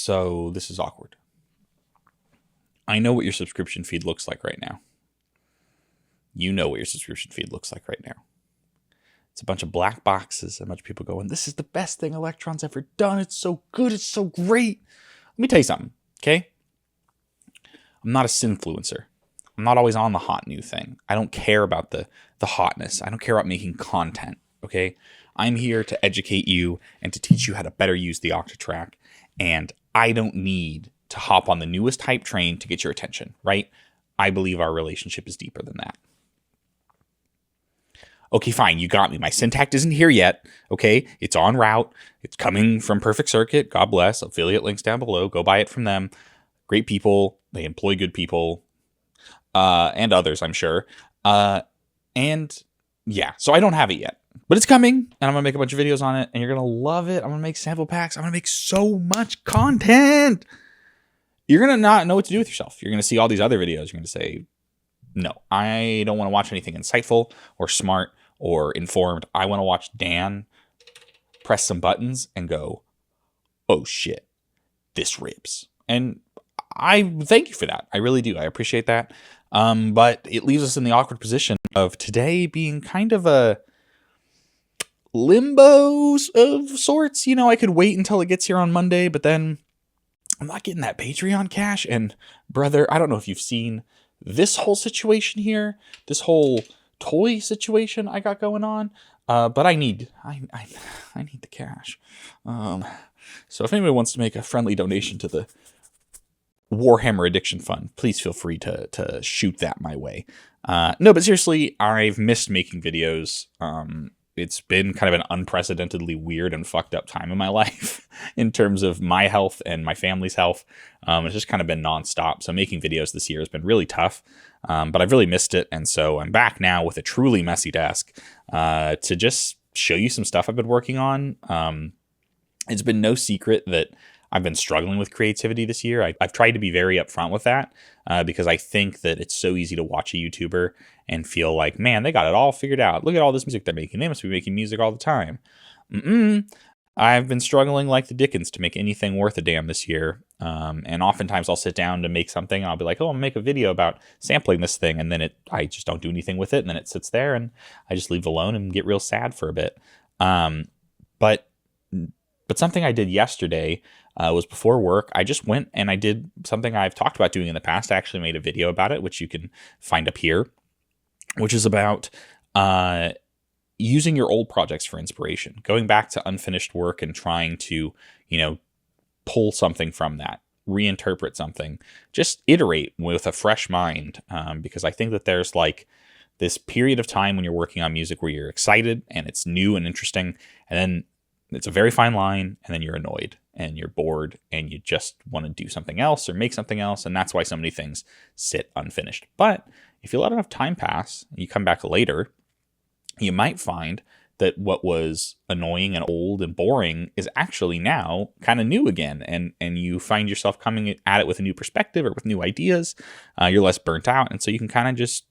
So this is awkward. I know what your subscription feed looks like right now. You know what your subscription feed looks like right now. It's a bunch of black boxes, a bunch of people going, this is the best thing Electron's ever done. It's so good. It's so great. Let me tell you something, okay? I'm not a synfluencer. I'm not always on the hot new thing. I don't care about the hotness. I don't care about making content, okay? I'm here to educate you and to teach you how to better use the Octatrack. And I don't need to hop on the newest hype train to get your attention, right? I believe our relationship is deeper than that. Okay, fine, you got me. My syntakt isn't here yet, okay? It's en route. It's coming from Perfect Circuit. God bless. Affiliate links down below. Go buy it from them. Great people. They employ good people. And others, I'm sure. And yeah, so I don't have it yet. But it's coming, and I'm going to make a bunch of videos on it, and you're going to love it. I'm going to make sample packs. I'm going to make so much content. You're going to not know what to do with yourself. You're going to see all these other videos. You're going to say, no, I don't want to watch anything insightful or smart or informed. I want to watch Dan press some buttons and go, oh shit, this rips. And I thank you for that. I really do. I appreciate that. But it leaves us in the awkward position of today being kind of a limbo of sorts. You know, I could wait until it gets here on Monday, but then I'm not getting that Patreon cash. And brother, I don't know if you've seen this whole situation here, this whole toy situation I got going on, but I need the cash. So if anyone wants to make a friendly donation to the Warhammer Addiction Fund, please feel free to shoot that my way. No, but seriously, I've missed making videos. It's been kind of an unprecedentedly weird and fucked up time in my life in terms of my health and my family's health. It's just kind of been nonstop. So making videos this year has been really tough, but I've really missed it. And so I'm back now with a truly messy desk to just show you some stuff I've been working on. It's been no secret that I've been struggling with creativity this year. I've tried to be very upfront with that because I think that it's so easy to watch a YouTuber and feel like, man, they got it all figured out. Look at all this music they're making. They must be making music all the time. I've been struggling like the Dickens to make anything worth a damn this year. And oftentimes I'll sit down to make something and I'll be like, oh, I'm gonna make a video about sampling this thing. And then I just don't do anything with it. And then it sits there and I just leave it alone and get real sad for a bit. But something I did yesterday was before work. I just went and I did something I've talked about doing in the past. I actually made a video about it, which you can find up here, which is about using your old projects for inspiration, going back to unfinished work and trying to, pull something from that, reinterpret something, just iterate with a fresh mind. Because I think that there's like this period of time when you're working on music where you're excited and it's new and interesting, and then it's a very fine line, and then you're annoyed and you're bored and you just want to do something else or make something else. And that's why so many things sit unfinished. But if you let enough time pass and you come back later, you might find that what was annoying and old and boring is actually now kind of new again. And you find yourself coming at it with a new perspective or with new ideas. You're less burnt out. And so you can kind of just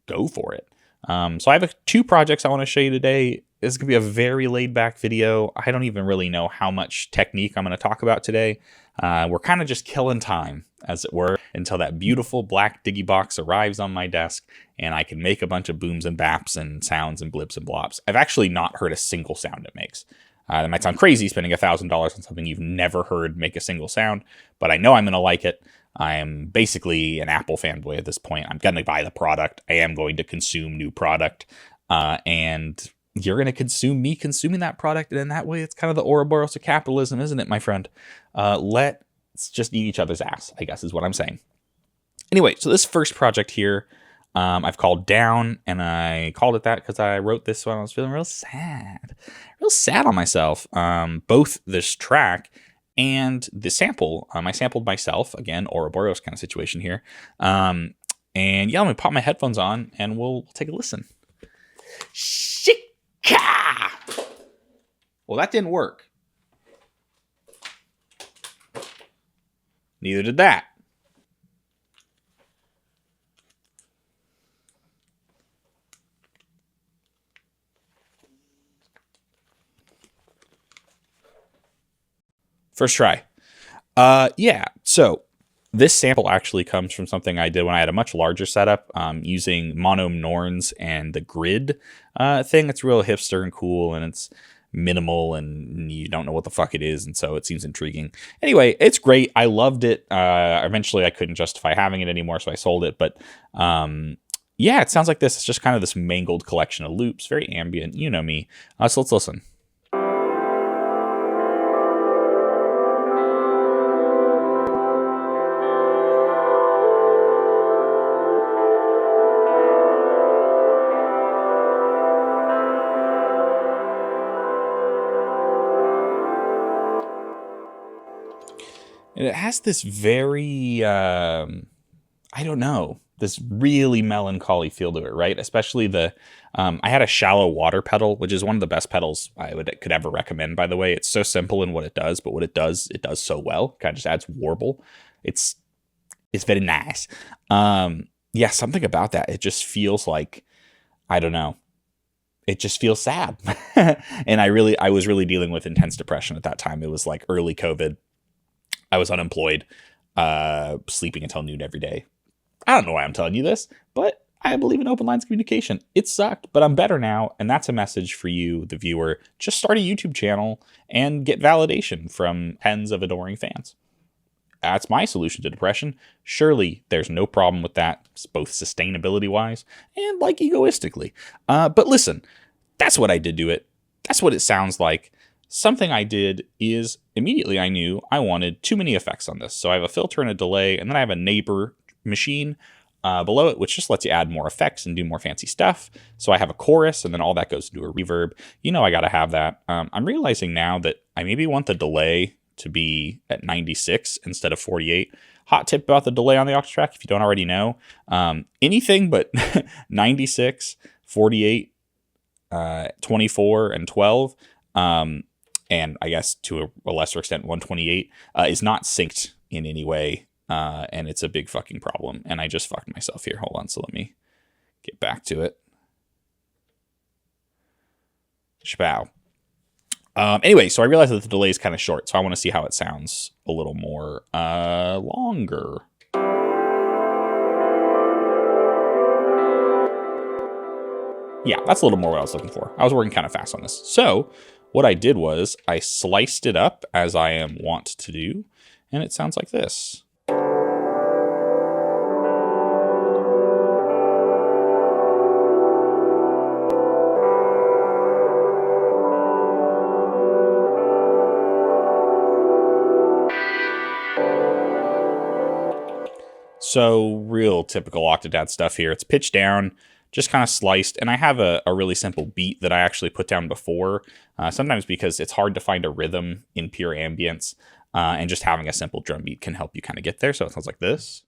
go for it. So I have two projects I want to show you today. This is going to be a very laid-back video. I don't even really know how much technique I'm going to talk about today. We're kind of just killing time, as it were, until that beautiful black Digibox arrives on my desk and I can make a bunch of booms and baps and sounds and blips and blops. I've actually not heard a single sound it makes. That might sound crazy, spending $1,000 on something you've never heard make a single sound, but I know I'm going to like it. I am basically an Apple fanboy at this point. I'm going to buy the product. I am going to consume new product. And you're going to consume me consuming that product. And in that way, it's kind of the Ouroboros of capitalism, isn't it, my friend? Let's just eat each other's ass, I guess is what I'm saying. Anyway, so this first project here, I've called Down, and I called it that because I wrote this when I was feeling real sad on myself. Both this track and the sample, I sampled myself, again, Ouroboros kind of situation here. And yeah, let me pop my headphones on and we'll take a listen. Shika! Well, that didn't work. Neither did that. First try. Yeah. So this sample actually comes from something I did when I had a much larger setup, using mono Norns and the grid thing. It's real hipster and cool, and it's minimal, and you don't know what the fuck it is, and so it seems intriguing. Anyway, it's great. I loved it. Eventually, I couldn't justify having it anymore, so I sold it. But yeah, it sounds like this. It's just kind of this mangled collection of loops, very ambient. You know me. So let's listen. And it has this very, I don't know, this really melancholy feel to it, right? Especially I had a shallow water pedal, which is one of the best pedals could ever recommend, by the way. It's so simple in what it does, but what it does so well. Kind of just adds warble. It's very nice. Yeah, something about that. It just feels like, I don't know. It just feels sad. And I was really dealing with intense depression at that time. It was like early COVID. I was unemployed, sleeping until noon every day. I don't know why I'm telling you this, but I believe in open lines of communication. It sucked, but I'm better now. And that's a message for you, the viewer. Just start a YouTube channel and get validation from tens of adoring fans. That's my solution to depression. Surely there's no problem with that, both sustainability wise and like egoistically. But listen, that's what I did to it. That's what it sounds like. Something I did is immediately I knew I wanted too many effects on this. So I have a filter and a delay, and then I have a neighbor machine below it, which just lets you add more effects and do more fancy stuff. So I have a chorus, and then all that goes into a reverb. You know I got to have that. I'm realizing now that I maybe want the delay to be at 96 instead of 48. Hot tip about the delay on the aux track, if you don't already know. Anything but 96, 48, 24, and 12. And I guess to a lesser extent 128, is not synced in any way, and it's a big fucking problem. And I just fucked myself here. Hold on, so let me get back to it. Shabow. Anyway, so I realized that the delay is kind of short, so I want to see how it sounds a little more longer. Yeah, that's a little more what I was looking for. I was working kind of fast on this. So what I did was I sliced it up as I am wont to do, and it sounds like this. So real typical Octodad stuff here. It's pitched down, just kind of sliced, and I have a really simple beat that I actually put down before, sometimes because it's hard to find a rhythm in pure ambience, and just having a simple drum beat can help you kind of get there. So it sounds like this.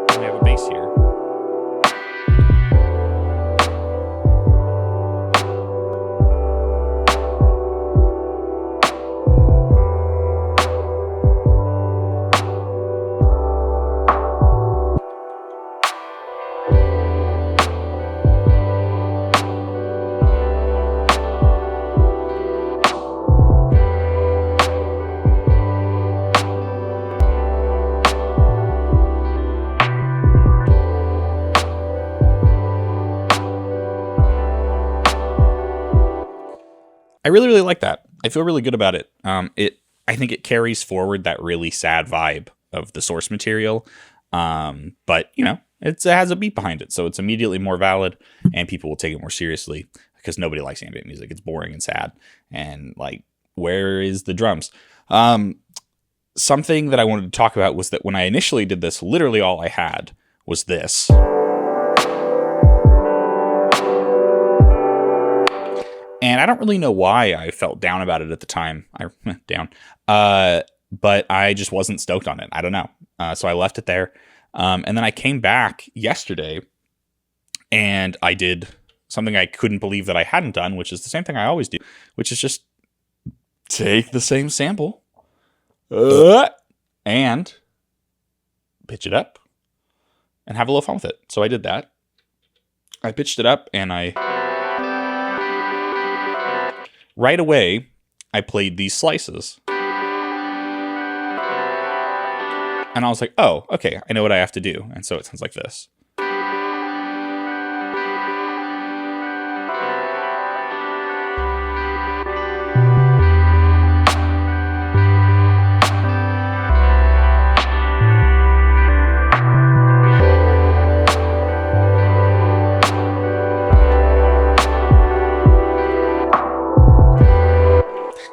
And we have a bass here. I really, really like that. I feel really good about it. I think it carries forward that really sad vibe of the source material. But, you know, it has a beat behind it. So it's immediately more valid, and people will take it more seriously because nobody likes ambient music. It's boring and sad. And, like, where is the drums? Something that I wanted to talk about was that when I initially did this, literally all I had was this. And I don't really know why I felt down about it at the time. But I just wasn't stoked on it. I don't know. So I left it there. And then I came back yesterday and I did something I couldn't believe that I hadn't done, which is the same thing I always do, which is just take the same sample and pitch it up and have a little fun with it. So I did that. I pitched it up, and right away, I played these slices. And I was like, oh, okay, I know what I have to do. And so it sounds like this.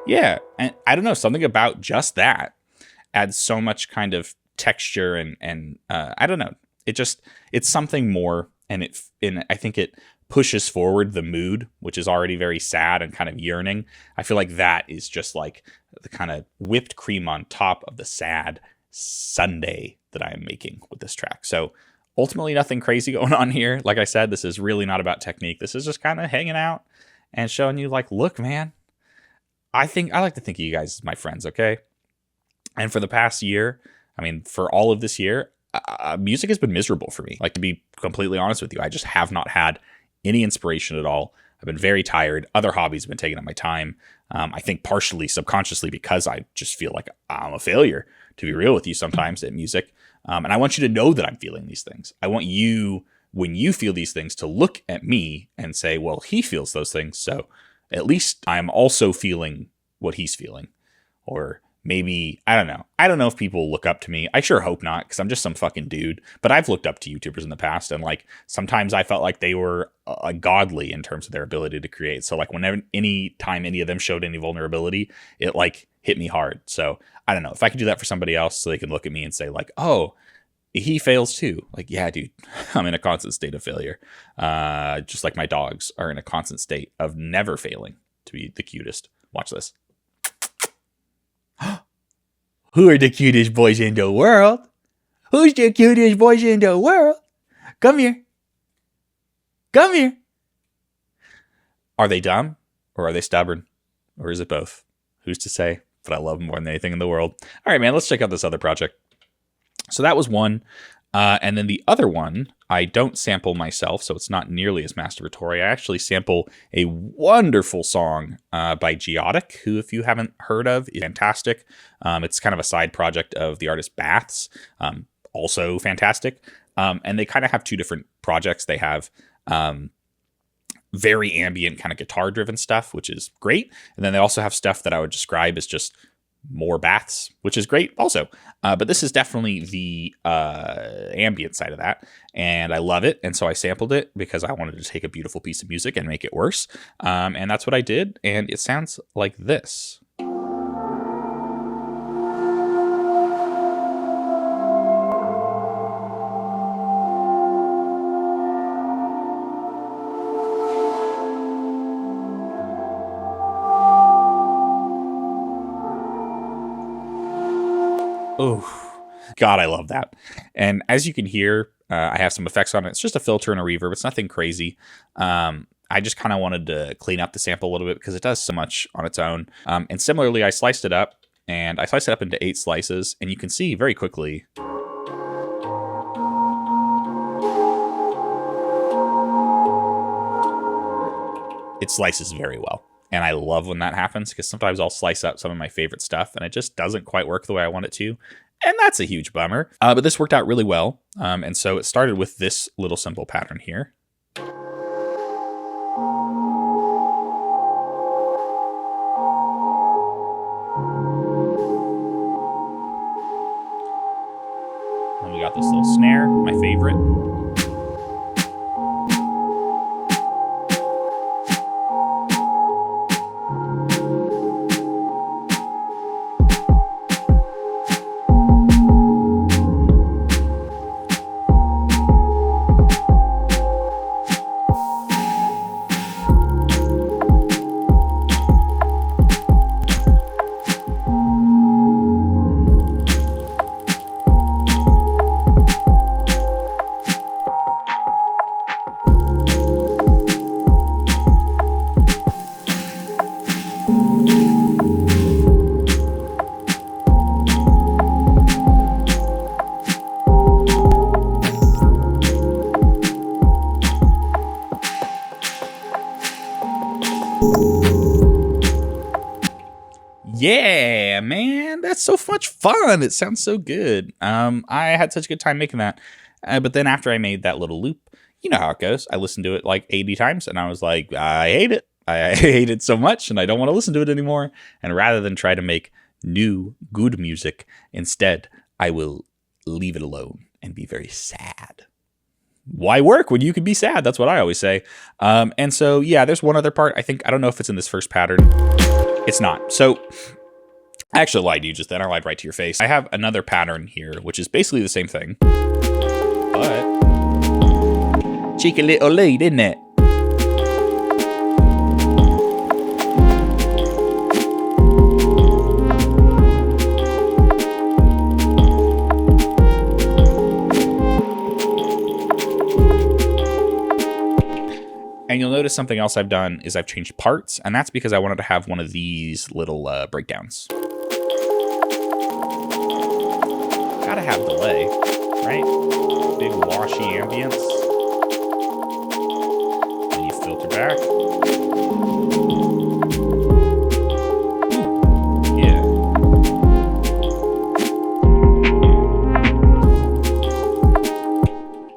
Yeah, and I don't know, something about just that adds so much kind of texture and I don't know. It's something more, and I think it pushes forward the mood, which is already very sad and kind of yearning. I feel like that is just like the kind of whipped cream on top of the sad sundae that I am making with this track. So ultimately nothing crazy going on here. Like I said, this is really not about technique. This is just kind of hanging out and showing you like, look, man, I like to think of you guys as my friends, okay? And for the past year, I mean, for all of this year, music has been miserable for me. Like, to be completely honest with you, I just have not had any inspiration at all. I've been very tired. Other hobbies have been taking up my time. I think partially subconsciously because I just feel like I'm a failure, to be real with you sometimes at music. And I want you to know that I'm feeling these things. I want you, when you feel these things, to look at me and say, well, he feels those things, so at least I'm also feeling what he's feeling. Or maybe, I don't know. I don't know if people look up to me. I sure hope not, because I'm just some fucking dude. But I've looked up to YouTubers in the past, and like sometimes I felt like they were godly in terms of their ability to create. So like whenever, any time any of them showed any vulnerability, it like hit me hard. So I don't know if I could do that for somebody else, so they can look at me and say like, oh, he fails too. Like, yeah, dude, I'm in a constant state of failure. Just like my dogs are in a constant state of never failing to be the cutest. Watch this. Who are the cutest boys in the world? Who's the cutest boys in the world? Come here. Come here. Are they dumb? Or are they stubborn? Or is it both? Who's to say? But I love them more than anything in the world. All right, man, let's check out this other project. So that was one. And then the other one, I don't sample myself, so it's not nearly as masturbatory. I actually sample a wonderful song by Geotick, who, if you haven't heard of, is fantastic. It's kind of a side project of the artist Baths, also fantastic. And they kind of have two different projects. They have very ambient kind of guitar-driven stuff, which is great. And then they also have stuff that I would describe as just more Baths, which is great also. But this is definitely the ambient side of that. And I love it. And so I sampled it because I wanted to take a beautiful piece of music and make it worse. And that's what I did. And it sounds like this. Oh, God, I love that. And as you can hear, I have some effects on it. It's just a filter and a reverb. It's nothing crazy. I just kind of wanted to clean up the sample a little bit because it does so much on its own. And similarly, I sliced it up, and I sliced it up into 8 slices. And you can see very quickly it slices very well. And I love when that happens because sometimes I'll slice up some of my favorite stuff and it just doesn't quite work the way I want it to. And that's a huge bummer. But this worked out really well. And so it started with this little simple pattern here. And we got this little snare, my favorite. Yeah, man, that's so much fun. It sounds so good. I had such a good time making that. But then after I made that little loop, you know how it goes. I listened to it like 80 times and I was like, I hate it. I hate it so much and I don't want to listen to it anymore. And rather than try to make new good music, instead, I will leave it alone and be very sad. Why work when you can be sad? That's what I always say. And so, yeah, there's one other part. I don't know if it's in this first pattern. It's not. So I actually lied to you just then. I lied right to your face. I have another pattern here, which is basically the same thing. But cheeky little lead, isn't it? And you'll notice something else I've done is I've changed parts, and that's because I wanted to have one of these little breakdowns. Gotta have delay, right? Big washy ambience. And you filter back. Yeah.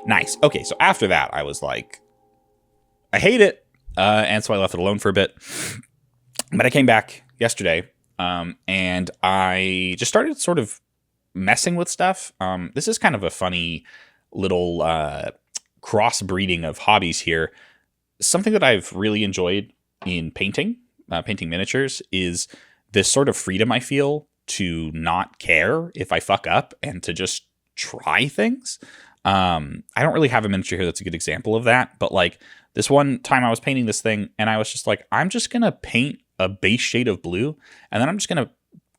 Nice. Okay, so after that, I was like, I hate it, and so I left it alone for a bit. But I came back yesterday, and I just started sort of messing with stuff. This is kind of a funny little crossbreeding of hobbies here. Something that I've really enjoyed in painting miniatures, is this sort of freedom I feel to not care if I fuck up and to just try things. I don't really have a miniature here that's a good example of that, but like, this one time I was painting this thing and I was just like, I'm just going to paint a base shade of blue and then I'm just going to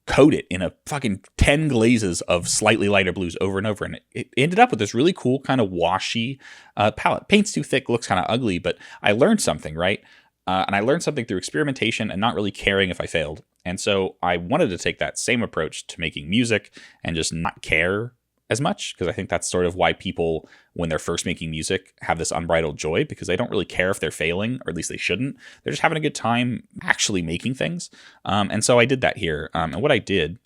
coat it in a fucking 10 glazes of slightly lighter blues over and over. And it ended up with this really cool kind of washy palette. Paint's too thick, looks kind of ugly, but I learned something, right? And I learned something through experimentation and not really caring if I failed. And so I wanted to take that same approach to making music and just not care as much, because I think that's sort of why people, when they're first making music, have this unbridled joy, because they don't really care if they're failing, or at least they shouldn't. They're just having a good time actually making things. And so I did that here. And what I did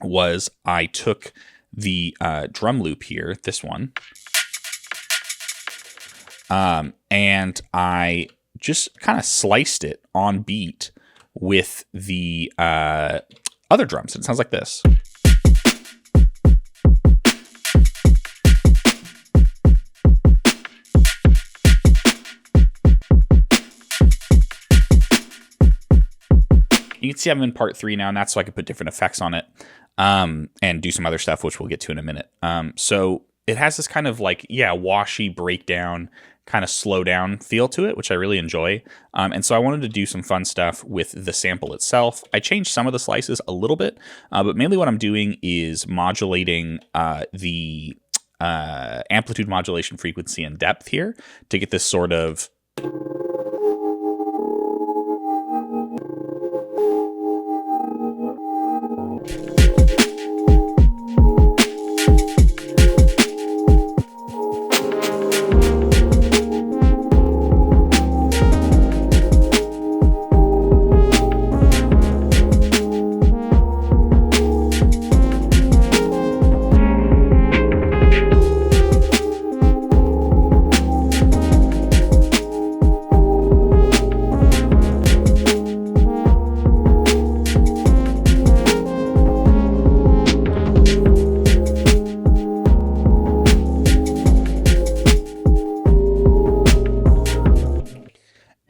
was I took the drum loop here, this one, and I just kind of sliced it on beat with the other drums. It sounds like this. You can see I'm in part 3 now, and that's so I can put different effects on it and do some other stuff, which we'll get to in a minute. So it has this kind of like, washy breakdown, kind of slow down feel to it, which I really enjoy. And so I wanted to do some fun stuff with the sample itself. I changed some of the slices a little bit, but mainly what I'm doing is modulating the amplitude modulation, frequency, and depth here to get this sort of...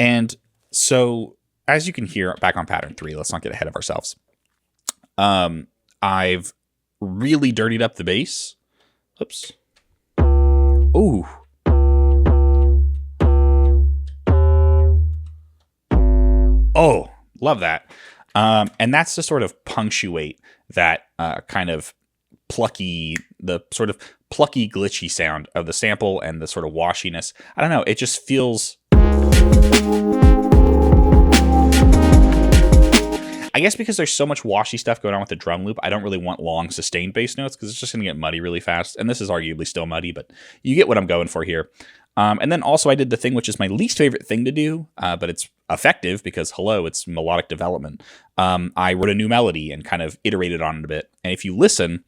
And so, as you can hear back on pattern 3, let's not get ahead of ourselves. I've really dirtied up the bass. Oops. Ooh. Oh, love that. And that's to sort of punctuate that kind of plucky, the sort of plucky, glitchy sound of the sample and the sort of washiness. I don't know. It just feels... I guess because there's so much washy stuff going on with the drum loop, I don't really want long sustained bass notes because it's just going to get muddy really fast. And this is arguably still muddy, but you get what I'm going for here. And then also I did the thing which is my least favorite thing to do, but it's effective because, hello, it's melodic development. I wrote a new melody and kind of iterated on it a bit. And if you listen,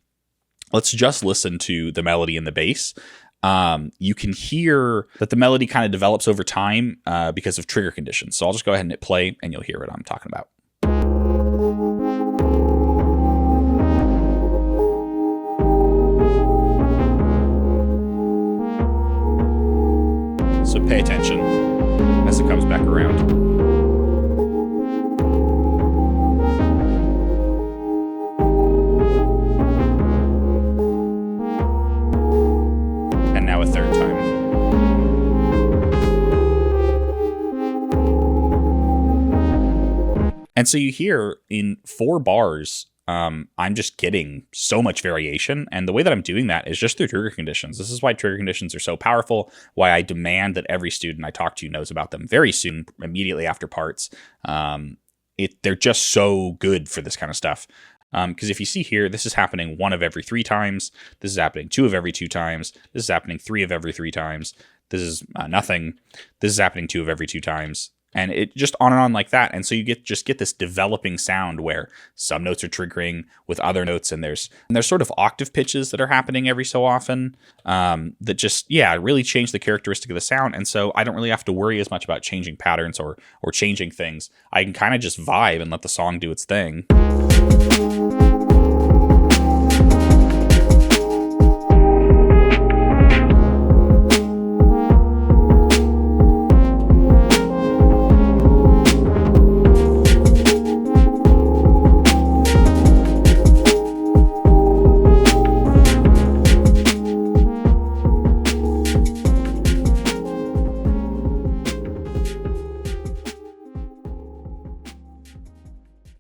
let's just listen to the melody and the bass. You can hear that the melody kind of develops over time because of trigger conditions. So I'll just go ahead and hit play and you'll hear what I'm talking about. So pay attention as it comes back around. And now a third time. And so you hear in 4 bars, I'm just getting so much variation. And the way that I'm doing that is just through trigger conditions. This is why trigger conditions are so powerful, why I demand that every student I talk to knows about them very soon, immediately after parts. They're just so good for this kind of stuff. Because if you see here, this is happening 1 of every 3 times. This is happening 2 of every 2 times. This is happening 3 of every 3 times. This is nothing. This is happening 2 of every 2 times. And it just on and on like that. And so you just get this developing sound where some notes are triggering with other notes. And there's sort of octave pitches that are happening every so often that just, really change the characteristic of the sound. And so I don't really have to worry as much about changing patterns or changing things. I can kind of just vibe and let the song do its thing.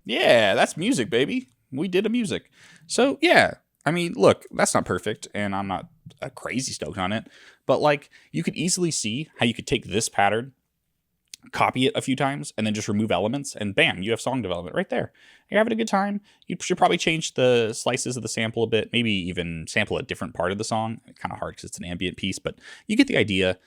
Yeah, that's music, baby. We did a music. So, yeah, I mean, look, that's not perfect, and I'm not crazy stoked on it, but, like, you could easily see how you could take this pattern, copy it a few times, and then just remove elements, and bam, you have song development right there. You're having a good time. You should probably change the slices of the sample a bit, maybe even sample a different part of the song. Kind of hard because it's an ambient piece, but you get the idea.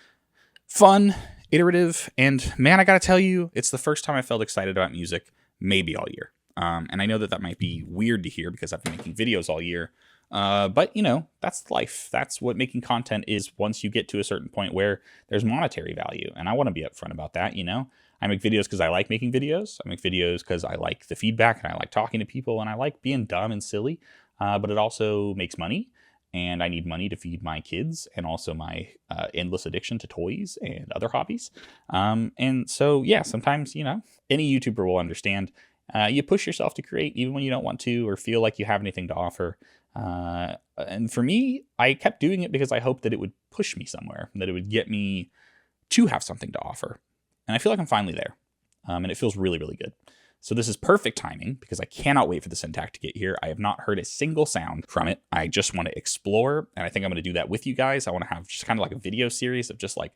Fun, iterative, and man, I gotta tell you, it's the first time I felt excited about music maybe all year. And I know that might be weird to hear because I've been making videos all year. But, that's life. That's what making content is once you get to a certain point where there's monetary value. And I want to be upfront about that, I make videos because I like making videos. I make videos because I like the feedback and I like talking to people and I like being dumb and silly. But it also makes money. And I need money to feed my kids and also my endless addiction to toys and other hobbies. And so, yeah, sometimes, any YouTuber will understand. You push yourself to create even when you don't want to or feel like you have anything to offer. And for me, I kept doing it because I hoped that it would push me somewhere, that it would get me to have something to offer. And I feel like I'm finally there. And it feels really, really good. So this is perfect timing because I cannot wait for the syntakt to get here. I have not heard a single sound from it. I just want to explore. And I think I'm going to do that with you guys. I want to have just kind of like a video series of just like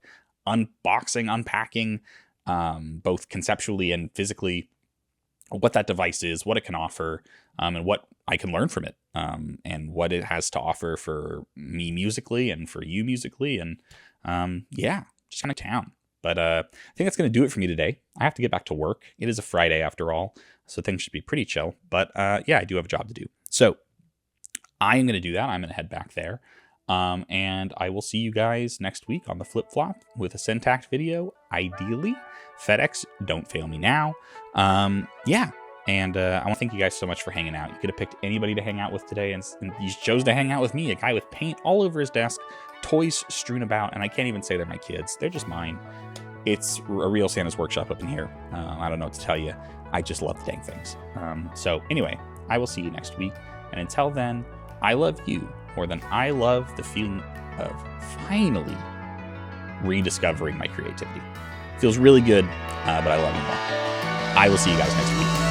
unboxing, unpacking, both conceptually and physically, what that device is, what it can offer, and what I can learn from it, and what it has to offer for me musically and for you musically. And just kind of town. But I think that's going to do it for me today. I have to get back to work. It is a Friday after all, so things should be pretty chill. But I do have a job to do. So I am going to do that. I'm going to head back there. And I will see you guys next week on the Flip Flop with a syntakt video, ideally. FedEx, don't fail me now. And I want to thank you guys so much for hanging out. You could have picked anybody to hang out with today, and you chose to hang out with me, a guy with paint all over his desk, toys strewn about, and I can't even say they're my kids. They're just mine. It's a real Santa's workshop up in here. I don't know what to tell you. I just love the dang things. So anyway, I will see you next week. And until then, I love you more than I love the feeling of finally rediscovering my creativity. Feels really good, but I love you more. I will see you guys next week.